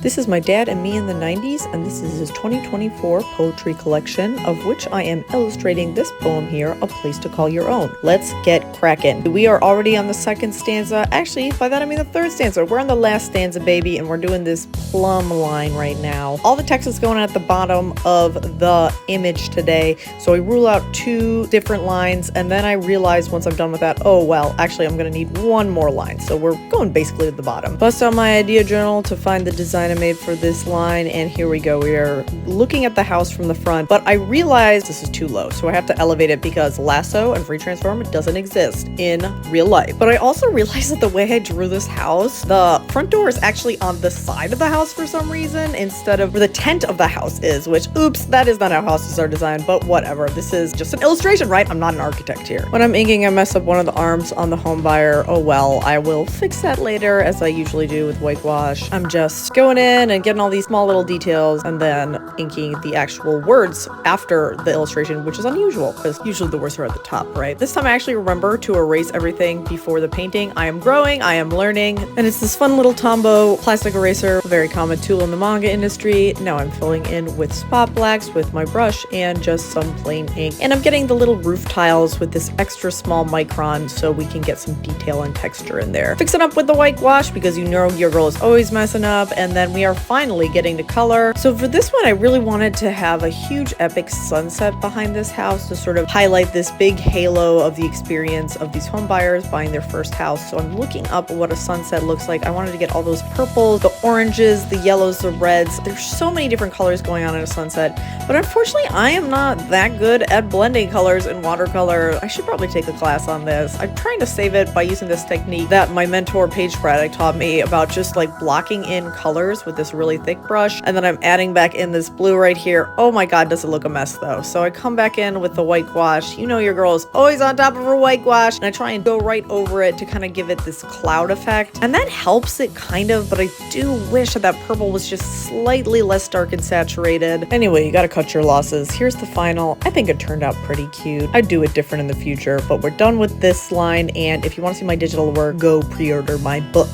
This is my dad and me in the 90s, and this is his 2024 poetry collection, of which I am illustrating this poem here, A Place to Call Your Own. Let's get cracking. We are already on the second stanza. Actually, by that I mean the third stanza. We're on the last stanza, baby, and we're doing this plumb line right now. All the text is going at the bottom of the image today, so I rule out two different lines, and then I realize once I'm done with that, oh well, actually I'm gonna need one more line, so we're going basically to the bottom. Bust out my idea journal to find the design I made for this line, and here we go. We are looking at the house from the front, but I realized this is too low, so I have to elevate it because lasso and free transform doesn't exist in real life. But I also realized that the way I drew this house, the front door is actually on the side of the house for some reason instead of where the tent of the house is, which, oops, that is not how houses are designed, but whatever. This is just an illustration, right? I'm not an architect here. When I'm inking, I mess up one of the arms on the home buyer. Oh well, I will fix that later, as I usually do with white gouache. I'm just going in and getting all these small little details and then inking the actual words after the illustration, which is unusual because usually the words are at the top, right? This time I actually remember to erase everything before the painting. I am growing, I am learning, and it's this fun little Tombow plastic eraser, a very common tool in the manga industry. Now I'm filling in with spot blacks with my brush and just some plain ink. And I'm getting the little roof tiles with this extra small micron so we can get some detail and texture in there. Fix it up with the white gouache because you know your girl is always messing up, and then we are finally getting to color. So for this one, I really wanted to have a huge epic sunset behind this house to sort of highlight this big halo of the experience of these home buyers buying their first house. So I'm looking up what a sunset looks like. I wanted to get all those purples, the oranges, the yellows, the reds. There's so many different colors going on in a sunset, but unfortunately I am not that good at blending colors in watercolor. I should probably take a class on this. I'm trying to save it by using this technique that my mentor Paige Braddock taught me about, just like blocking in colors with this really thick brush, and then I'm adding back in this blue right here. Oh my god, does it look a mess though. So I come back in with the white gouache. You know your girl is always on top of her white gouache, and I try and go right over it to kind of give it this cloud effect, and that helps it kind of, but I do wish that purple was just slightly less dark and saturated. Anyway, you gotta cut your losses. Here's the final. I think it turned out pretty cute. I'd do it different in the future, but we're done with this line, and if you want to see my digital work, go pre-order my book.